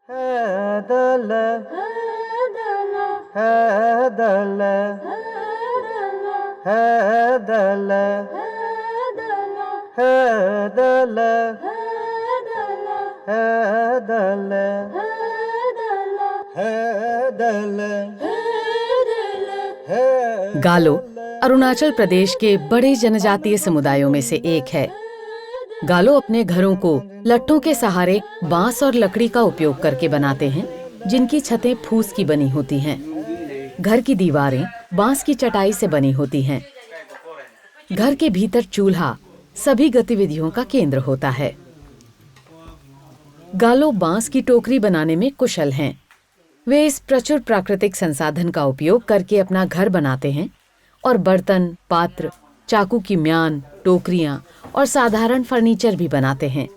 Hedele, hedele, hedele, hedele, hedele, hedele, गालो अरुणाचल प्रदेश के बड़े जनजातीय समुदायों में से एक है। गालो अपने घरों को लट्टों के सहारे बांस और लकड़ी का उपयोग करके बनाते हैं, जिनकी छतें फूस की बनी होती हैं। घर की दीवारें बांस की चटाई से बनी होती हैं। घर के भीतर चूल्हा सभी गतिविधियों का केंद्र होता है। गालो बांस की टोकरी बनाने में कुशल हैं। वे इस प्रचुर प्राकृतिक संसाधन का उपयोग करके अपना घर बनाते हैं और बर्तन, पात्र, चाकू की म्यान, टोकरियां और साधारण फर्नीचर भी बनाते हैं।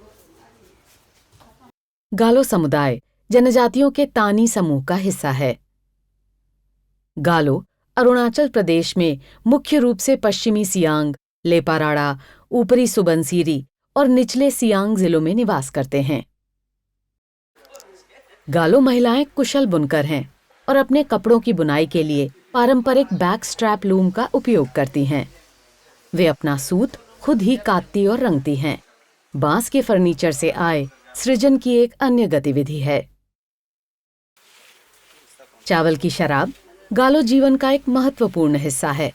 गालो समुदाय जनजातियों के तानी समूह का हिस्सा है। गालो अरुणाचल प्रदेश में मुख्य रूप से पश्चिमी सियांग, लेपाराडा, ऊपरी सुबनसिरी और निचले सियांग जिलों में निवास करते हैं। गालो महिलाएं कुशल बुनकर हैं और अपने कपड़ों की बुनाई के लिए पारंपरिक बैक स्ट्रैप लूम का उपयोग करती हैं। वे अपना सूत खुद ही काटती और रंगती हैं। बांस के फर्नीचर से आय सृजन की एक अन्य गतिविधि है। चावल की शराब गालो जीवन का एक महत्वपूर्ण हिस्सा है।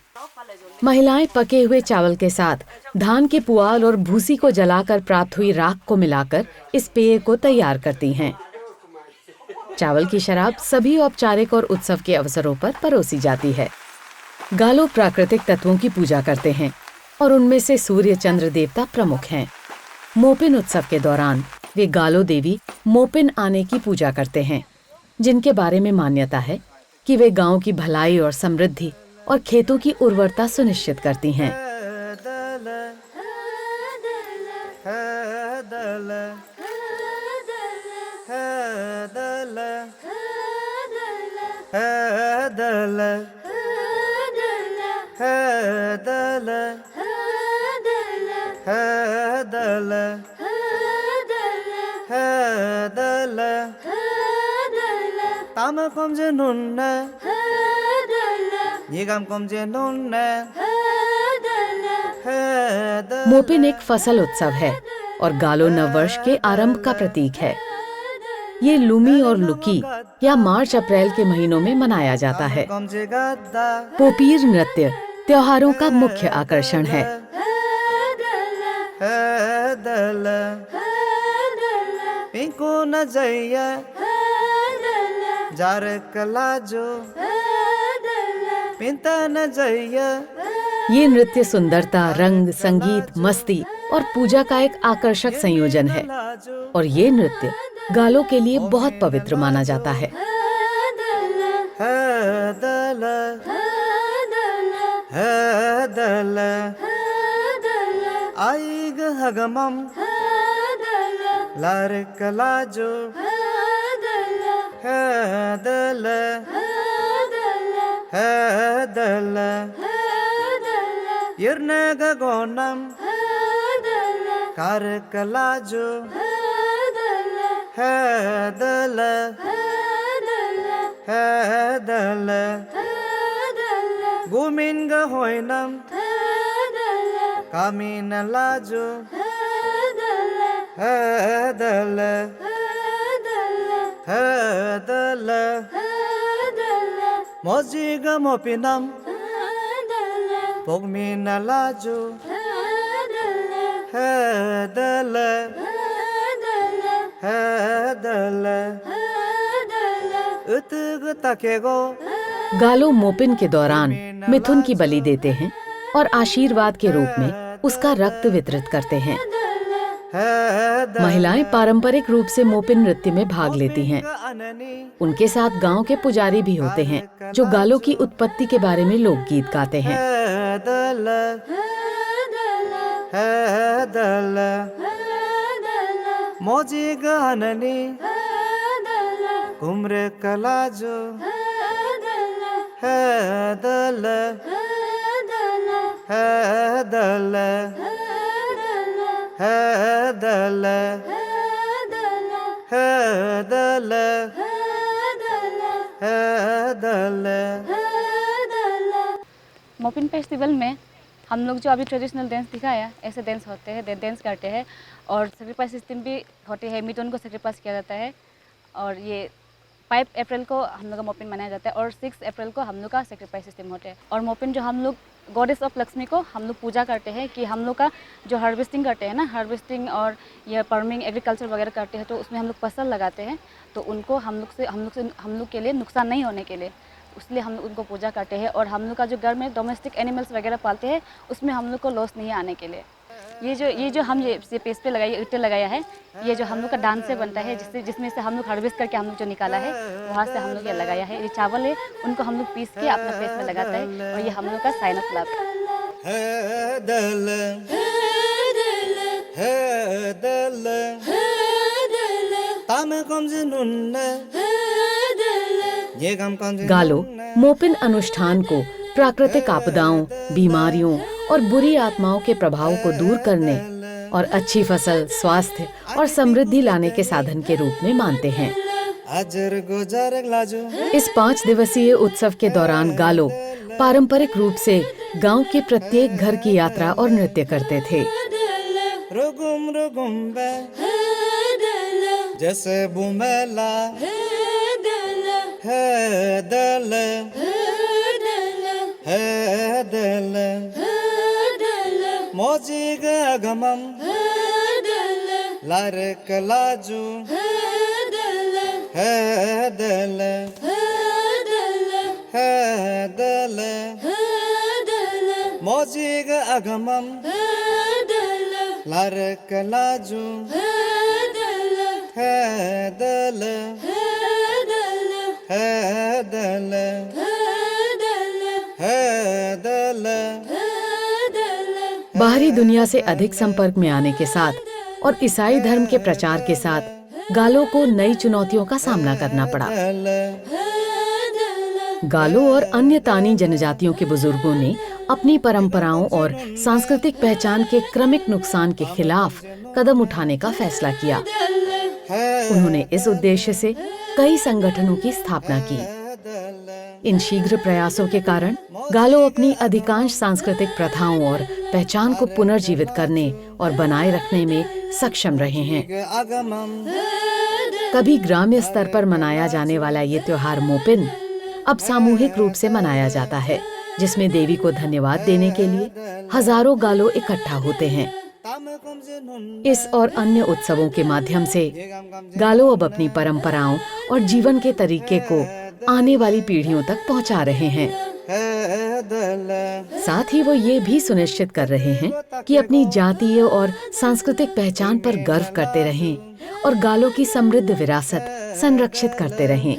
महिलाएं पके हुए चावल के साथ धान के पुआल और भूसी को जलाकर प्राप्त हुई राख को मिलाकर इस पेय को तैयार करती हैं। चावल की शराब सभी औपचारिक और उत्सव के अवसरों पर परोसी जाती है। गालो प्राकृतिक तत्वों की पूजा करते हैं और उनमें से सूर्य चंद्र देवता प्रमुख हैं। मोपिन उत्सव के दौरान वे गालो देवी मोपिन आने की पूजा करते हैं, जिनके बारे में मान्यता है कि वे गांव की भलाई और समृद्धि और खेतों की उर्वरता सुनिश्चित करती हैं। मोपिन एक फसल उत्सव है और गालो नववर्ष के आरंभ का प्रतीक है। ये लुमी और लुकी या मार्च अप्रैल के महीनों में मनाया जाता है। पोपीर नृत्य त्योहारों का मुख्य आकर्षण है। ये नृत्य सुंदरता, रंग, संगीत, मस्ती और पूजा का एक आकर्षक संयोजन है और ये नृत्य गालो के लिए बहुत पवित्र माना जाता है। गालो मोपिन के दौरान मिथुन की बलि देते हैं और आशीर्वाद के रूप में उसका रक्त वितरित करते हैं। महिलाएं पारंपरिक रूप से मोपिन नृत्य में भाग लेती हैं। उनके साथ गांव के पुजारी भी होते हैं, जो गालो की उत्पत्ति के बारे में लोकगीत गाते हैं। मोपिन फेस्टिवल में हम लोग जो अभी ट्रेडिशनल डांस दिखाया, ऐसे डांस होते हैं, डांस करते हैं और सेक्रीफाइस सिस्टम भी होते हैं। मिटोन को सेक्रीफाइस किया जाता है और ये 5 अप्रैल को हम लोग का मोपिन मनाया जाता है और 6 अप्रैल को हम लोग का सेक्रीफाइस सिस्टम होता है। और मोपिन जो हम लोग गॉडेस ऑफ लक्ष्मी को हम लोग पूजा करते हैं कि हम लोग का जो हार्वेस्टिंग करते हैं ना, हार्वेस्टिंग और ये फार्मिंग एग्रीकल्चर वगैरह करते हैं, तो उसमें हम लोग फसल लगाते हैं, तो उनको हम लोग के लिए नुकसान नहीं होने के लिए इसलिए हम लोग उनको पूजा करते हैं। और हम लोग का जो घर में डोमेस्टिक एनिमल्स वगैरह पालते हैं, उसमें हम लोग को लॉस नहीं आने के लिए ये जो हम ये पेज पे लगाया, ईंटें लगाया है, ये जो हम लोग का धान से बनता है, जिसमें से हम लोग हार्वेस्ट करके हम लोग जो निकाला है, वहाँ से हम लोग ये लगाया है। ये चावल है, उनको हम लोग पीस के अपना पेज में लगाते हैं और ये हम लोग का साइन ऑफ लव है। गालो मोपिन अनुष्ठान को प्राकृतिक आपदाओं, बीमारियों और बुरी आत्माओं के प्रभाव को दूर करने और अच्छी फसल, स्वास्थ्य और समृद्धि लाने के साधन के रूप में मानते हैं। इस 5 दिवसीय उत्सव के दौरान गालो पारंपरिक रूप से गांव के प्रत्येक घर की यात्रा और नृत्य करते थे। जैसे बुमेला है दल मोजिग अगमम लारक लाजू है दल मोजिग अगमम लारक लाजू है दल बाहरी दुनिया से अधिक संपर्क में आने के साथ और ईसाई धर्म के प्रचार के साथ गालो को नई चुनौतियों का सामना करना पड़ा। गालो और अन्य तानी जनजातियों के बुजुर्गों ने अपनी परंपराओं और सांस्कृतिक पहचान के क्रमिक नुकसान के खिलाफ कदम उठाने का फैसला किया। उन्होंने इस उद्देश्य से कई संगठनों की स्थापना की। इन शीघ्र प्रयासों के कारण गालो अपनी अधिकांश सांस्कृतिक प्रथाओं और पहचान को पुनर्जीवित करने और बनाए रखने में सक्षम रहे हैं। कभी ग्राम्य स्तर पर मनाया जाने वाला ये त्योहार मोपिन अब सामूहिक रूप से मनाया जाता है, जिसमें देवी को धन्यवाद देने के लिए हजारों गालो इकट्ठा होते हैं। इस और अन्य उत्सवों के माध्यम से गालो अब अपनी परंपराओं और जीवन के तरीके को आने वाली पीढ़ियों तक पहुंचा रहे हैं। साथ ही वो ये भी सुनिश्चित कर रहे हैं कि अपनी जातीय और सांस्कृतिक पहचान पर गर्व करते रहें और गालो की समृद्ध विरासत संरक्षित करते रहें।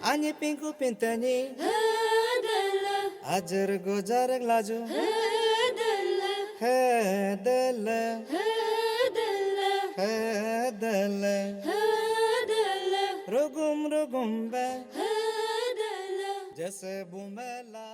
Ani pinku pintani ajar gojar lajo hedala rogum ba jaise bumela